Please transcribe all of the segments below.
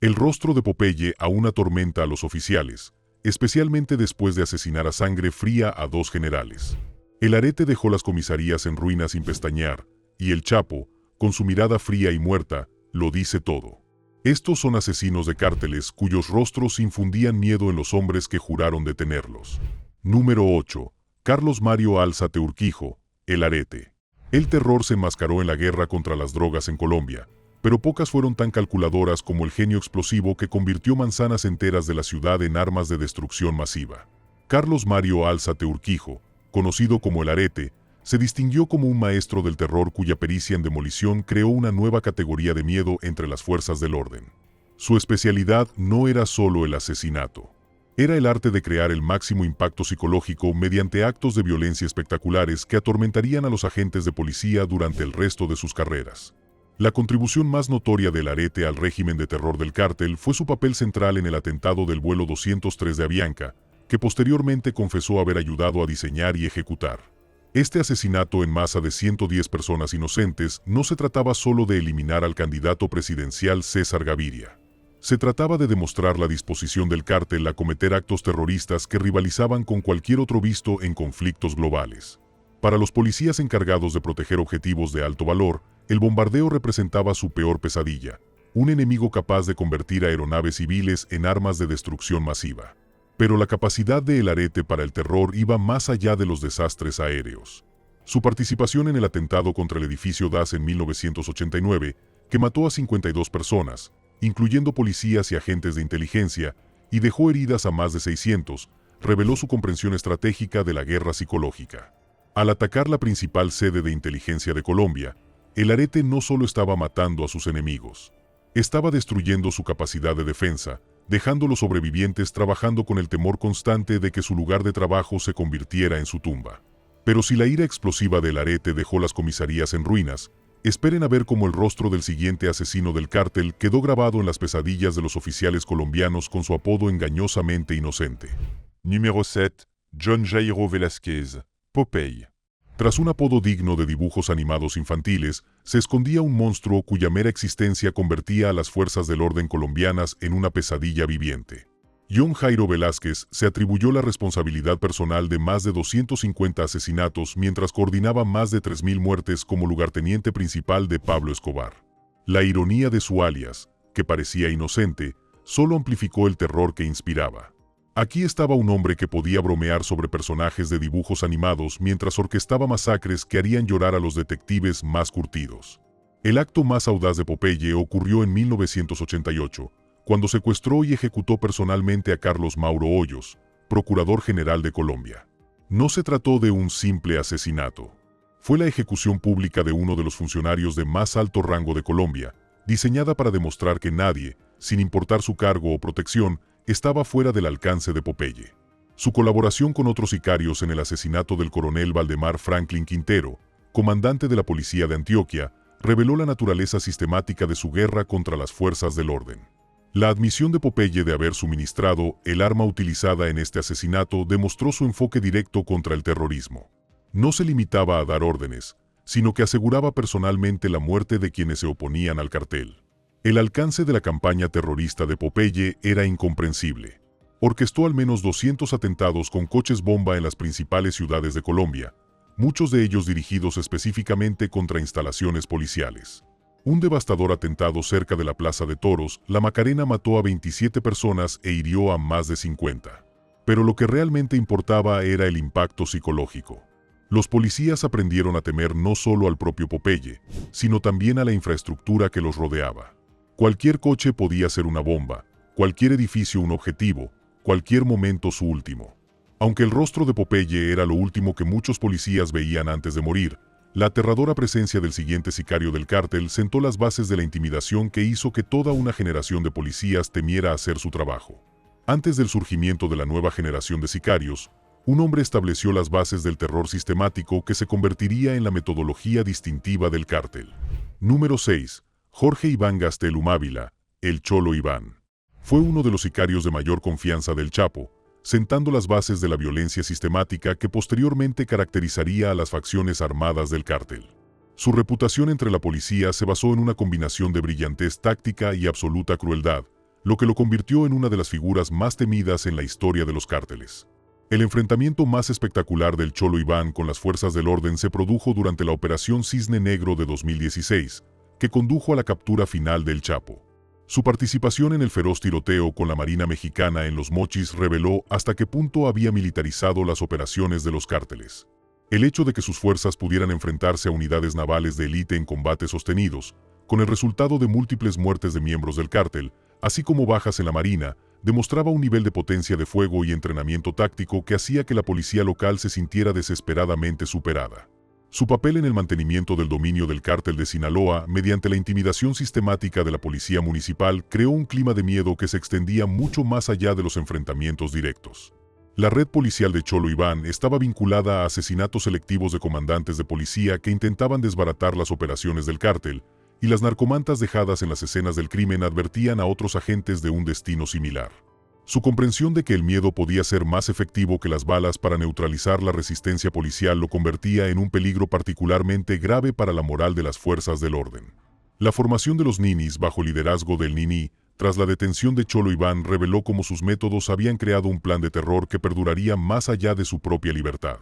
El rostro de Popeye aún atormenta a los oficiales, especialmente después de asesinar a sangre fría a 2 generales. El Arete dejó las comisarías en ruinas sin pestañear, y el Chapo, con su mirada fría y muerta, lo dice todo. Estos son asesinos de cárteles cuyos rostros infundían miedo en los hombres que juraron detenerlos. Número 8. Carlos Mario Alzate Urquijo, el Arete. El terror se enmascaró en la guerra contra las drogas en Colombia, pero pocas fueron tan calculadoras como el genio explosivo que convirtió manzanas enteras de la ciudad en armas de destrucción masiva. Carlos Mario Alzate Urquijo, conocido como el Arete, se distinguió como un maestro del terror cuya pericia en demolición creó una nueva categoría de miedo entre las fuerzas del orden. Su especialidad no era solo el asesinato. Era el arte de crear el máximo impacto psicológico mediante actos de violencia espectaculares que atormentarían a los agentes de policía durante el resto de sus carreras. La contribución más notoria del Arete al régimen de terror del cártel fue su papel central en el atentado del vuelo 203 de Avianca, que posteriormente confesó haber ayudado a diseñar y ejecutar. Este asesinato en masa de 110 personas inocentes no se trataba solo de eliminar al candidato presidencial César Gaviria. Se trataba de demostrar la disposición del cártel a cometer actos terroristas que rivalizaban con cualquier otro visto en conflictos globales. Para los policías encargados de proteger objetivos de alto valor, el bombardeo representaba su peor pesadilla, un enemigo capaz de convertir aeronaves civiles en armas de destrucción masiva. Pero la capacidad de el Arete para el terror iba más allá de los desastres aéreos. Su participación en el atentado contra el edificio DAS en 1989, que mató a 52 personas, incluyendo policías y agentes de inteligencia, y dejó heridas a más de 600, reveló su comprensión estratégica de la guerra psicológica. Al atacar la principal sede de inteligencia de Colombia, el Arete no solo estaba matando a sus enemigos, estaba destruyendo su capacidad de defensa, dejando a los sobrevivientes trabajando con el temor constante de que su lugar de trabajo se convirtiera en su tumba. Pero si la ira explosiva del Arete dejó las comisarías en ruinas, esperen a ver cómo el rostro del siguiente asesino del cártel quedó grabado en las pesadillas de los oficiales colombianos con su apodo engañosamente inocente. Número 7. John Jairo Velázquez, Popeye. Tras un apodo digno de dibujos animados infantiles, se escondía un monstruo cuya mera existencia convertía a las fuerzas del orden colombianas en una pesadilla viviente. John Jairo Velázquez se atribuyó la responsabilidad personal de más de 250 asesinatos mientras coordinaba más de 3.000 muertes como lugarteniente principal de Pablo Escobar. La ironía de su alias, que parecía inocente, solo amplificó el terror que inspiraba. Aquí estaba un hombre que podía bromear sobre personajes de dibujos animados mientras orquestaba masacres que harían llorar a los detectives más curtidos. El acto más audaz de Popeye ocurrió en 1988, cuando secuestró y ejecutó personalmente a Carlos Mauro Hoyos, Procurador General de Colombia. No se trató de un simple asesinato. Fue la ejecución pública de uno de los funcionarios de más alto rango de Colombia, diseñada para demostrar que nadie, sin importar su cargo o protección, estaba fuera del alcance de Popeye. Su colaboración con otros sicarios en el asesinato del coronel Valdemar Franklin Quintero, comandante de la policía de Antioquia, reveló la naturaleza sistemática de su guerra contra las fuerzas del orden. La admisión de Popeye de haber suministrado el arma utilizada en este asesinato demostró su enfoque directo contra el terrorismo. No se limitaba a dar órdenes, sino que aseguraba personalmente la muerte de quienes se oponían al cartel. El alcance de la campaña terrorista de Popeye era incomprensible. Orquestó al menos 200 atentados con coches bomba en las principales ciudades de Colombia, muchos de ellos dirigidos específicamente contra instalaciones policiales. Un devastador atentado cerca de la Plaza de Toros, La Macarena, mató a 27 personas e hirió a más de 50. Pero lo que realmente importaba era el impacto psicológico. Los policías aprendieron a temer no solo al propio Popeye, sino también a la infraestructura que los rodeaba. Cualquier coche podía ser una bomba, cualquier edificio un objetivo, cualquier momento su último. Aunque el rostro de Popeye era lo último que muchos policías veían antes de morir, la aterradora presencia del siguiente sicario del cártel sentó las bases de la intimidación que hizo que toda una generación de policías temiera hacer su trabajo. Antes del surgimiento de la nueva generación de sicarios, un hombre estableció las bases del terror sistemático que se convertiría en la metodología distintiva del cártel. Número 6. Jorge Iván Gastelum Ávila, el Cholo Iván. Fue uno de los sicarios de mayor confianza del Chapo, sentando las bases de la violencia sistemática que posteriormente caracterizaría a las facciones armadas del cártel. Su reputación entre la policía se basó en una combinación de brillantez táctica y absoluta crueldad, lo que lo convirtió en una de las figuras más temidas en la historia de los cárteles. El enfrentamiento más espectacular del Cholo Iván con las fuerzas del orden se produjo durante la Operación Cisne Negro de 2016, que condujo a la captura final del Chapo. Su participación en el feroz tiroteo con la Marina Mexicana en Los Mochis reveló hasta qué punto había militarizado las operaciones de los cárteles. El hecho de que sus fuerzas pudieran enfrentarse a unidades navales de élite en combates sostenidos, con el resultado de múltiples muertes de miembros del cártel, así como bajas en la Marina, demostraba un nivel de potencia de fuego y entrenamiento táctico que hacía que la policía local se sintiera desesperadamente superada. Su papel en el mantenimiento del dominio del cártel de Sinaloa mediante la intimidación sistemática de la policía municipal creó un clima de miedo que se extendía mucho más allá de los enfrentamientos directos. La red policial de Cholo Iván estaba vinculada a asesinatos selectivos de comandantes de policía que intentaban desbaratar las operaciones del cártel, y las narcomantas dejadas en las escenas del crimen advertían a otros agentes de un destino similar. Su comprensión de que el miedo podía ser más efectivo que las balas para neutralizar la resistencia policial lo convertía en un peligro particularmente grave para la moral de las fuerzas del orden. La formación de los ninis bajo liderazgo del Nini, tras la detención de Cholo Iván, reveló cómo sus métodos habían creado un plan de terror que perduraría más allá de su propia libertad.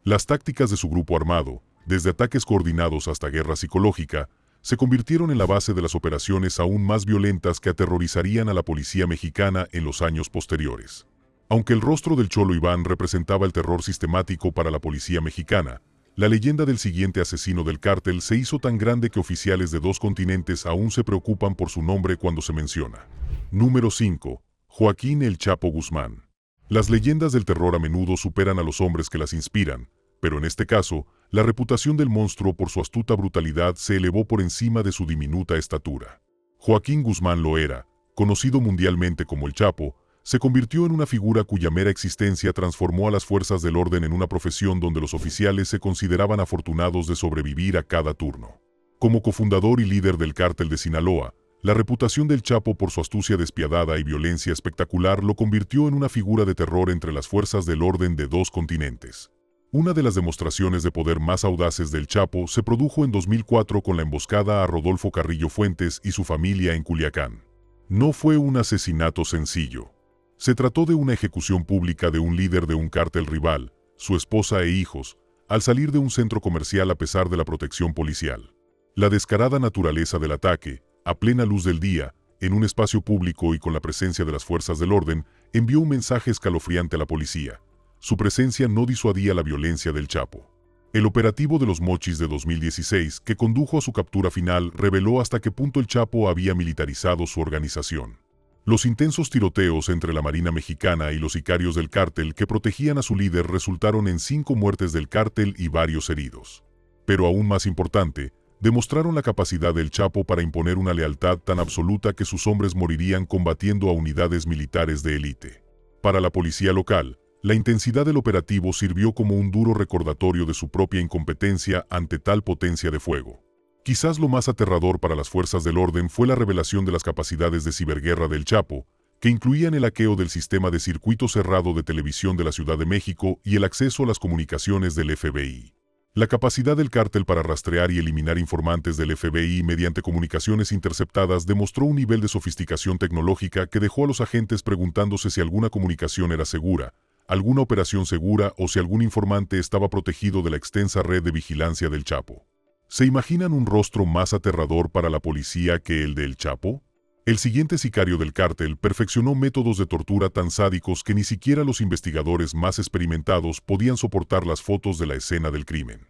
Las tácticas de su grupo armado, desde ataques coordinados hasta guerra psicológica, se convirtieron en la base de las operaciones aún más violentas que aterrorizarían a la policía mexicana en los años posteriores. Aunque el rostro del Cholo Iván representaba el terror sistemático para la policía mexicana, la leyenda del siguiente asesino del cártel se hizo tan grande que oficiales de 2 continentes aún se preocupan por su nombre cuando se menciona. Número 5. Joaquín El Chapo Guzmán. Las leyendas del terror a menudo superan a los hombres que las inspiran, pero en este caso, la reputación del monstruo por su astuta brutalidad se elevó por encima de su diminuta estatura. Joaquín Guzmán Loera, conocido mundialmente como El Chapo, se convirtió en una figura cuya mera existencia transformó a las fuerzas del orden en una profesión donde los oficiales se consideraban afortunados de sobrevivir a cada turno. Como cofundador y líder del cártel de Sinaloa, la reputación del Chapo por su astucia despiadada y violencia espectacular lo convirtió en una figura de terror entre las fuerzas del orden de 2 continentes. Una de las demostraciones de poder más audaces del Chapo se produjo en 2004 con la emboscada a Rodolfo Carrillo Fuentes y su familia en Culiacán. No fue un asesinato sencillo. Se trató de una ejecución pública de un líder de un cártel rival, su esposa e hijos, al salir de un centro comercial a pesar de la protección policial. La descarada naturaleza del ataque, a plena luz del día, en un espacio público y con la presencia de las fuerzas del orden, envió un mensaje escalofriante a la policía. Su presencia no disuadía la violencia del Chapo. El operativo de Los Mochis de 2016, que condujo a su captura final, reveló hasta qué punto el Chapo había militarizado su organización. Los intensos tiroteos entre la Marina Mexicana y los sicarios del cártel que protegían a su líder resultaron en 5 muertes del cártel y varios heridos. Pero aún más importante, demostraron la capacidad del Chapo para imponer una lealtad tan absoluta que sus hombres morirían combatiendo a unidades militares de élite. Para la policía local, la intensidad del operativo sirvió como un duro recordatorio de su propia incompetencia ante tal potencia de fuego. Quizás lo más aterrador para las fuerzas del orden fue la revelación de las capacidades de ciberguerra del Chapo, que incluían el hackeo del sistema de circuito cerrado de televisión de la Ciudad de México y el acceso a las comunicaciones del FBI. La capacidad del cártel para rastrear y eliminar informantes del FBI mediante comunicaciones interceptadas demostró un nivel de sofisticación tecnológica que dejó a los agentes preguntándose si alguna comunicación era segura, alguna operación segura o si algún informante estaba protegido de la extensa red de vigilancia del Chapo. ¿Se imaginan un rostro más aterrador para la policía que el del Chapo? El siguiente sicario del cártel perfeccionó métodos de tortura tan sádicos que ni siquiera los investigadores más experimentados podían soportar las fotos de la escena del crimen.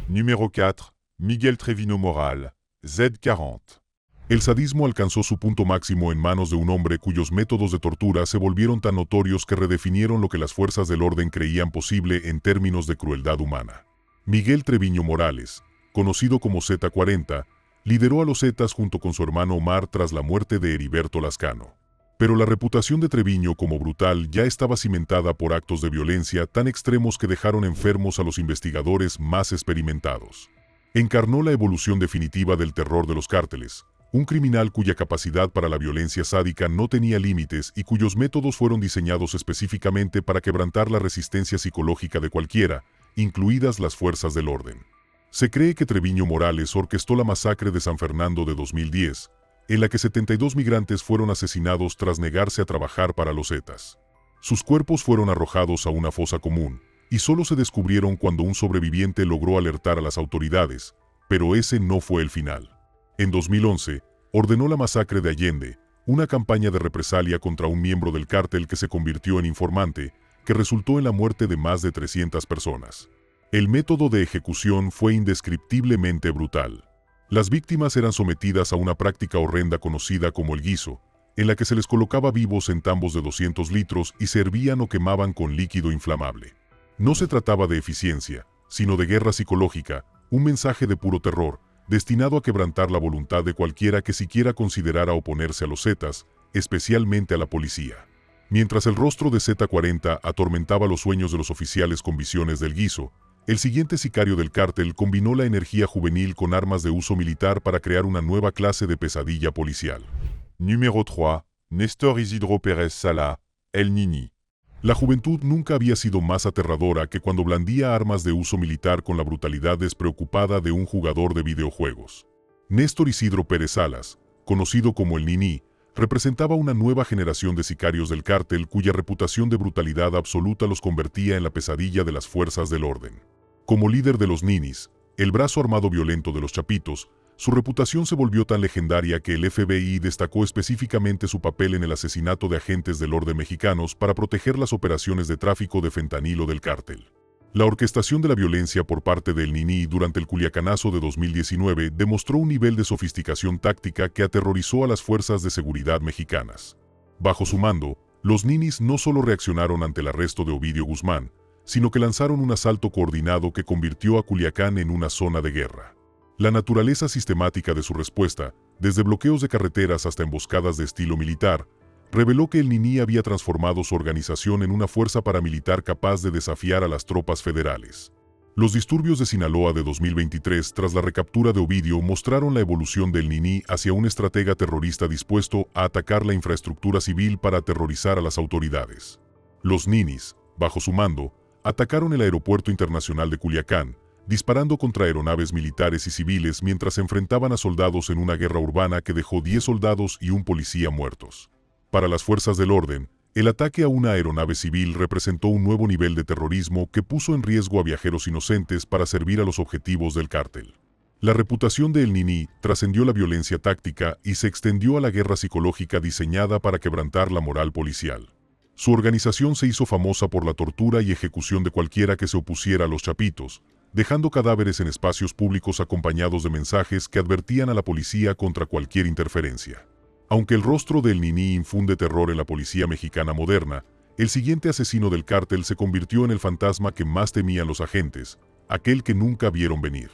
Número 4. Miguel Trevino Moral, Z40. El sadismo alcanzó su punto máximo en manos de un hombre cuyos métodos de tortura se volvieron tan notorios que redefinieron lo que las fuerzas del orden creían posible en términos de crueldad humana. Miguel Treviño Morales, conocido como Z40, lideró a los Zetas junto con su hermano Omar tras la muerte de Heriberto Lascano. Pero la reputación de Treviño como brutal ya estaba cimentada por actos de violencia tan extremos que dejaron enfermos a los investigadores más experimentados. Encarnó la evolución definitiva del terror de los cárteles, un criminal cuya capacidad para la violencia sádica no tenía límites y cuyos métodos fueron diseñados específicamente para quebrantar la resistencia psicológica de cualquiera, incluidas las fuerzas del orden. Se cree que Treviño Morales orquestó la masacre de San Fernando de 2010, en la que 72 migrantes fueron asesinados tras negarse a trabajar para los Zetas. Sus cuerpos fueron arrojados a una fosa común, y solo se descubrieron cuando un sobreviviente logró alertar a las autoridades, pero ese no fue el final. En 2011, ordenó la masacre de Allende, una campaña de represalia contra un miembro del cártel que se convirtió en informante, que resultó en la muerte de más de 300 personas. El método de ejecución fue indescriptiblemente brutal. Las víctimas eran sometidas a una práctica horrenda conocida como el guiso, en la que se les colocaba vivos en tambos de 200 litros y se hervían o quemaban con líquido inflamable. No se trataba de eficiencia, sino de guerra psicológica, un mensaje de puro terror, destinado a quebrantar la voluntad de cualquiera que siquiera considerara oponerse a los Zetas, especialmente a la policía. Mientras el rostro de Z-40 atormentaba los sueños de los oficiales con visiones del guiso, el siguiente sicario del cártel combinó la energía juvenil con armas de uso militar para crear una nueva clase de pesadilla policial. Numéro 3. Néstor Isidro Pérez Sala, El Nini. La juventud nunca había sido más aterradora que cuando blandía armas de uso militar con la brutalidad despreocupada de un jugador de videojuegos. Néstor Isidro Pérez Salas, conocido como El Nini, representaba una nueva generación de sicarios del cártel cuya reputación de brutalidad absoluta los convertía en la pesadilla de las fuerzas del orden. Como líder de los Ninis, el brazo armado violento de los Chapitos, su reputación se volvió tan legendaria que el FBI destacó específicamente su papel en el asesinato de agentes del orden mexicanos para proteger las operaciones de tráfico de fentanilo del cártel. La orquestación de la violencia por parte del Nini durante el Culiacanazo de 2019 demostró un nivel de sofisticación táctica que aterrorizó a las fuerzas de seguridad mexicanas. Bajo su mando, los Ninis no solo reaccionaron ante el arresto de Ovidio Guzmán, sino que lanzaron un asalto coordinado que convirtió a Culiacán en una zona de guerra. La naturaleza sistemática de su respuesta, desde bloqueos de carreteras hasta emboscadas de estilo militar, reveló que el Nini había transformado su organización en una fuerza paramilitar capaz de desafiar a las tropas federales. Los disturbios de Sinaloa de 2023 tras la recaptura de Ovidio mostraron la evolución del Nini hacia un estratega terrorista dispuesto a atacar la infraestructura civil para aterrorizar a las autoridades. Los Ninis, bajo su mando, atacaron el aeropuerto internacional de Culiacán, disparando contra aeronaves militares y civiles mientras se enfrentaban a soldados en una guerra urbana que dejó 10 soldados y un policía muertos. Para las fuerzas del orden, el ataque a una aeronave civil representó un nuevo nivel de terrorismo que puso en riesgo a viajeros inocentes para servir a los objetivos del cártel. La reputación de El Nini trascendió la violencia táctica y se extendió a la guerra psicológica diseñada para quebrantar la moral policial. Su organización se hizo famosa por la tortura y ejecución de cualquiera que se opusiera a los Chapitos, dejando cadáveres en espacios públicos acompañados de mensajes que advertían a la policía contra cualquier interferencia. Aunque el rostro del Nini infunde terror en la policía mexicana moderna, el siguiente asesino del cártel se convirtió en el fantasma que más temían los agentes, aquel que nunca vieron venir.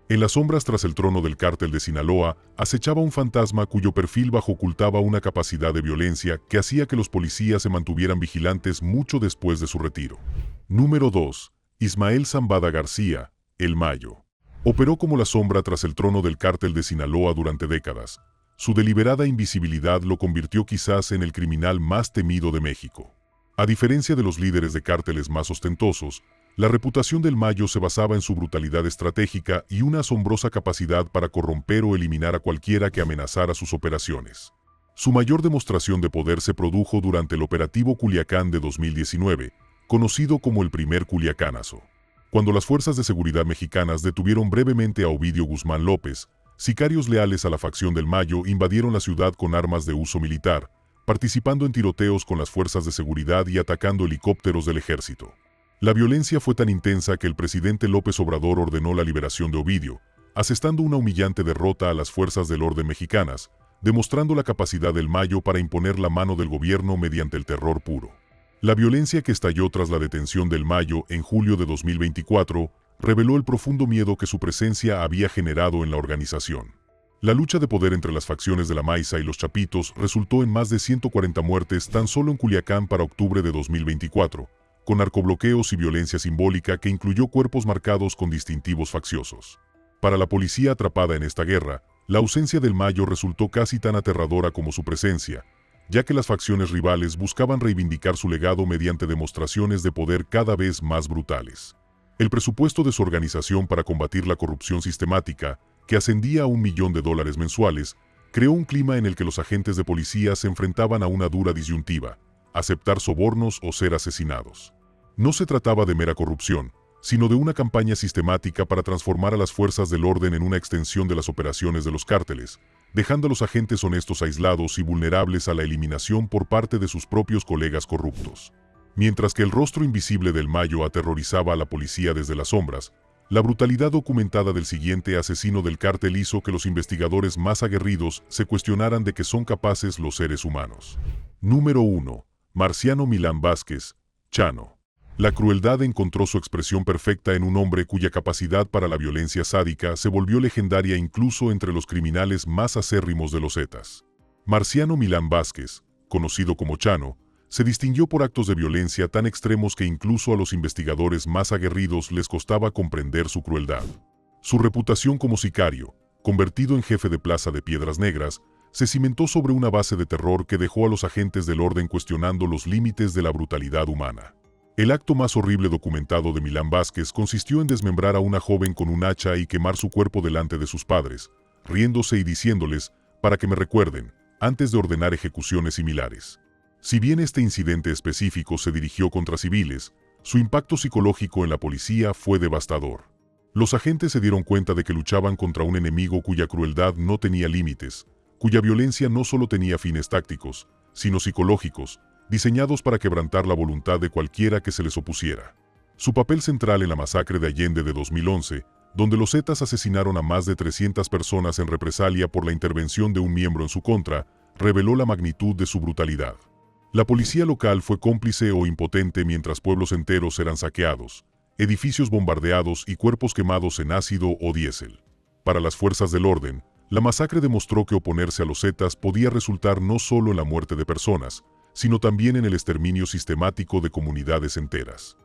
En las sombras tras el trono del cártel de Sinaloa, acechaba un fantasma cuyo perfil bajo ocultaba una capacidad de violencia que hacía que los policías se mantuvieran vigilantes mucho después de su retiro. Número 2. Ismael Zambada García, El Mayo. Operó como la sombra tras el trono del cártel de Sinaloa durante décadas. Su deliberada invisibilidad lo convirtió quizás en el criminal más temido de México. A diferencia de los líderes de cárteles más ostentosos, la reputación del Mayo se basaba en su brutalidad estratégica y una asombrosa capacidad para corromper o eliminar a cualquiera que amenazara sus operaciones. Su mayor demostración de poder se produjo durante el operativo Culiacán de 2019, conocido como el primer Culiacanazo. Cuando las fuerzas de seguridad mexicanas detuvieron brevemente a Ovidio Guzmán López, sicarios leales a la facción del Mayo invadieron la ciudad con armas de uso militar, participando en tiroteos con las fuerzas de seguridad y atacando helicópteros del ejército. La violencia fue tan intensa que el presidente López Obrador ordenó la liberación de Ovidio, asestando una humillante derrota a las fuerzas del orden mexicanas, demostrando la capacidad del Mayo para imponer la mano del gobierno mediante el terror puro. La violencia que estalló tras la detención del Mayo en julio de 2024 reveló el profundo miedo que su presencia había generado en la organización. La lucha de poder entre las facciones de la Maiza y los Chapitos resultó en más de 140 muertes tan solo en Culiacán para octubre de 2024, con narcobloqueos y violencia simbólica que incluyó cuerpos marcados con distintivos facciosos. Para la policía atrapada en esta guerra, la ausencia del Mayo resultó casi tan aterradora como su presencia, ya que las facciones rivales buscaban reivindicar su legado mediante demostraciones de poder cada vez más brutales. El presupuesto de su organización para combatir la corrupción sistemática, que ascendía a $1 millón mensuales, creó un clima en el que los agentes de policía se enfrentaban a una dura disyuntiva: aceptar sobornos o ser asesinados. No se trataba de mera corrupción, sino de una campaña sistemática para transformar a las fuerzas del orden en una extensión de las operaciones de los cárteles, dejando a los agentes honestos aislados y vulnerables a la eliminación por parte de sus propios colegas corruptos. Mientras que el rostro invisible del Mayo aterrorizaba a la policía desde las sombras, la brutalidad documentada del siguiente asesino del cártel hizo que los investigadores más aguerridos se cuestionaran de qué son capaces los seres humanos. Número 1. Marciano Milán Vázquez, Chano. La crueldad encontró su expresión perfecta en un hombre cuya capacidad para la violencia sádica se volvió legendaria incluso entre los criminales más acérrimos de los Zetas. Marciano Milán Vázquez, conocido como Chano, se distinguió por actos de violencia tan extremos que incluso a los investigadores más aguerridos les costaba comprender su crueldad. Su reputación como sicario, convertido en jefe de plaza de Piedras Negras, se cimentó sobre una base de terror que dejó a los agentes del orden cuestionando los límites de la brutalidad humana. El acto más horrible documentado de Milán Vázquez consistió en desmembrar a una joven con un hacha y quemar su cuerpo delante de sus padres, riéndose y diciéndoles, para que me recuerden, antes de ordenar ejecuciones similares. Si bien este incidente específico se dirigió contra civiles, su impacto psicológico en la policía fue devastador. Los agentes se dieron cuenta de que luchaban contra un enemigo cuya crueldad no tenía límites, cuya violencia no solo tenía fines tácticos, sino psicológicos, diseñados para quebrantar la voluntad de cualquiera que se les opusiera. Su papel central en la masacre de Allende de 2011, donde los Zetas asesinaron a más de 300 personas en represalia por la intervención de un miembro en su contra, reveló la magnitud de su brutalidad. La policía local fue cómplice o impotente mientras pueblos enteros eran saqueados, edificios bombardeados y cuerpos quemados en ácido o diésel. Para las fuerzas del orden, la masacre demostró que oponerse a los Zetas podía resultar no solo en la muerte de personas, sino también en el exterminio sistemático de comunidades enteras.